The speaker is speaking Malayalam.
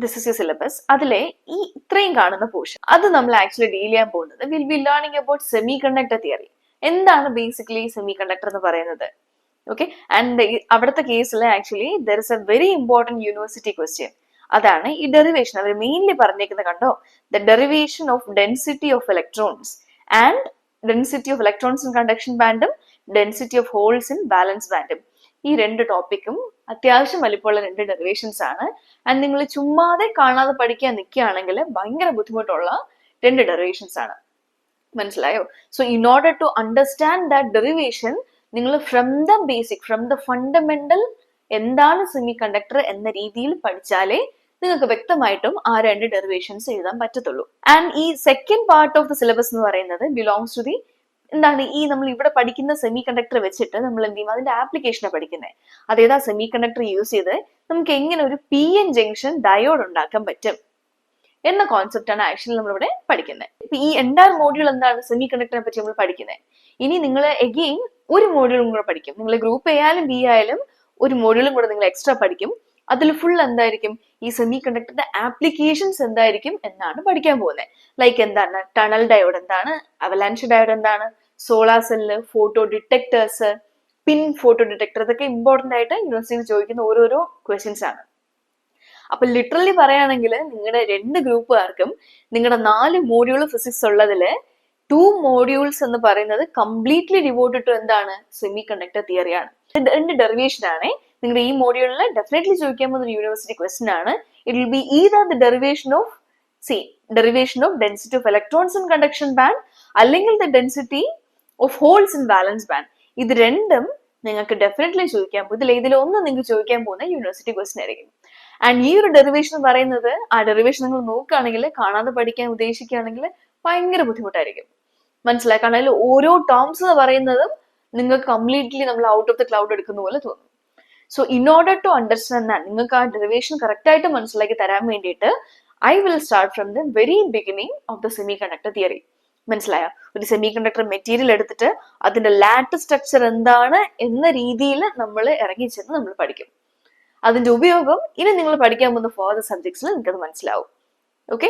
This is U syllabus. അതിലെ ഈ ഇത്രയും കാണുന്ന പോർഷൻ അത് നമ്മൾ ആക്ച്വലി ഡീൽ ചെയ്യാൻ പോകുന്നത് will be learning about semiconductor theory. എന്താണ് ബേസിക്കലി സെമി കണ്ടക്ടർ എന്ന് പറയുന്നത്? ഓക്കെ, ആൻഡ് അവിടുത്തെ കേസിൽ actually there is a very important university question. അതാണ് ഈ ഡെറിവേഷൻ. അവർ മെയിൻലി പറഞ്ഞേക്കുന്നത് കണ്ടോ, the derivation of density of electrons and density of electrons in conduction ബാൻഡും density of holes in valence ബാൻഡും. ഈ രണ്ട് ടോപ്പിക്കും അത്യാവശ്യം വലിപ്പമുള്ള രണ്ട് ഡെറിവേഷൻസ് ആണ്. ആൻഡ് നിങ്ങൾ ചുമ്മാതെ കാണാതെ പഠിക്കാൻ നിൽക്കുകയാണെങ്കിൽ ഭയങ്കര ബുദ്ധിമുട്ടുള്ള രണ്ട് ഡെറിവേഷൻസ് ആണ്. മനസ്സിലായോ? So in order to understand that derivation നിങ്ങൾ from the basic, from the fundamental എന്താണ് സെമി കണ്ടക്ടർ എന്ന രീതിയിൽ പഠിച്ചാലേ നിങ്ങൾക്ക് വ്യക്തമായിട്ടും ആ രണ്ട് ഡെറിവേഷൻസ് എഴുതാൻ പറ്റത്തുള്ളൂ. ആൻഡ് ഈ second part of the syllabus എന്ന് പറയുന്നത് ബിലോങ്സ് ടു ദി എന്താണ് ഈ നമ്മൾ ഇവിടെ പഠിക്കുന്ന സെമി കണ്ടക്ടർ വെച്ചിട്ട് നമ്മൾ എന്ത് ചെയ്യും, അതിന്റെ ആപ്ലിക്കേഷനെ പഠിക്കുന്നത്. അതേതാ സെമി കണ്ടക്ടർ യൂസ് ചെയ്ത് നമുക്ക് എങ്ങനെ ഒരു PN ജംഗ്ഷൻ ഡയോഡ് ഉണ്ടാക്കാൻ പറ്റും എന്ന കോൺസെപ്റ്റ് ആണ് ആക്ച്വലി നമ്മളിവിടെ പഠിക്കുന്നത്. ഇപ്പൊ ഈ എൻറ്റയർ മോഡ്യൂൾ എന്താണ് സെമി കണ്ടക്ടറിനെ പറ്റി നമ്മൾ പഠിക്കുന്നത്. ഇനി നിങ്ങൾ എഗെയിൻ ഒരു മോഡ്യൂളും കൂടെ പഠിക്കും. നിങ്ങൾ ഗ്രൂപ്പ് A ആയാലും B ആയാലും ഒരു മോഡ്യൂളും കൂടെ നിങ്ങൾ എക്സ്ട്രാ പഠിക്കും. അതിൽ ഫുൾ എന്തായിരിക്കും, ഈ സെമി കണ്ടക്ടറിന്റെ ആപ്ലിക്കേഷൻസ് എന്തായിരിക്കും എന്നാണ് പഠിക്കാൻ പോകുന്നത്. ലൈക്ക് എന്താണ് ടണൽ ഡയോഡ്, എന്താണ് അവലാൻഷ് ഡയോഡ്, എന്താണ് സോളാർ സെല്ല്, ഫോട്ടോ ഡിറ്റക്ടേഴ്സ്, പിൻ ഫോട്ടോ ഡിറ്റക്ടർ, ഇതൊക്കെ ഇമ്പോർട്ടന്റ് ആയിട്ട് യൂണിവേഴ്സിറ്റിയിൽ ചോദിക്കുന്ന ഓരോരോ ക്വസ്റ്റ്യൻസ് ആണ്. അപ്പൊ ലിറ്ററലി പറയുകയാണെങ്കിൽ നിങ്ങളുടെ രണ്ട് ഗ്രൂപ്പുകാർക്കും നിങ്ങളുടെ 4 മോഡ്യൂൾ ഫിസിക്സ് ഉള്ളതില് 2 മോഡ്യൂൾസ് എന്ന് പറയുന്നത് കംപ്ലീറ്റ്ലി ഡിവോട്ടഡ് ടു എന്താണ് സെമി കണ്ടക്ടർ തിയറിയാണ്. രണ്ട് ഡെറിവേഷൻ ആണ് നിങ്ങളുടെ ഈ മോഡ്യൂളിൽ ഡെഫിനറ്റ്ലി ചോദിക്കാൻ പോകുന്ന ഒരു യൂണിവേഴ്സിറ്റി ക്വസ്റ്റൻ ആണ്. It will be either the derivation of density of electrons in conduction band അല്ലെങ്കിൽ the density of holes in valence band. ഇത് രണ്ടും നിങ്ങൾക്ക് ഡെഫിനറ്റ്ലി ചോദിക്കാൻ പോകും. ഇതിലൊന്നും നിങ്ങൾക്ക് ചോദിക്കാൻ പോകുന്ന യൂണിവേഴ്സിറ്റി ക്വസ്റ്റൻ ആയിരിക്കും. ആൻഡ് ഈ ഒരു ഡെറിവേഷൻ പറയുന്നത്, ആ ഡെറിവേഷൻ നിങ്ങൾ നോക്കുകയാണെങ്കിൽ, കാണാതെ പഠിക്കാൻ ഉദ്ദേശിക്കുകയാണെങ്കിൽ ഭയങ്കര ബുദ്ധിമുട്ടായിരിക്കും. മനസ്സിലായി? കാരണം അതിൽ ഓരോ ടേംസ് എന്ന് പറയുന്നതും നിങ്ങൾക്ക് കംപ്ലീറ്റ്ലി നമ്മൾ ഔട്ട് ഓഫ് ദ ക്ലൗഡ് എടുക്കുന്ന പോലെ തോന്നും. So in order to understand that, നിങ്ങൾക്ക് ആ ഡെറിവേഷൻ കറക്റ്റ് ആയിട്ട് മനസ്സിലാക്കി തരാൻ വേണ്ടിയിട്ട് I will start from the very beginning of the semiconductor theory. മനസ്സിലായോ? ഒരു സെമി കണ്ടക്ടർ മെറ്റീരിയൽ എടുത്തിട്ട് അതിന്റെ ലാറ്റ് സ്ട്രക്ചർ എന്താണ് എന്ന രീതിയിൽ നമ്മൾ ഇറങ്ങിച്ചെന്ന് നമ്മൾ പഠിക്കും. അതിന്റെ ഉപയോഗം ഇനി നിങ്ങൾ പഠിക്കാൻ പോകുന്ന ഫോർദർ സബ്ജക്ട്സിൽ നിങ്ങൾക്ക് അത് മനസ്സിലാവും. ഓക്കെ.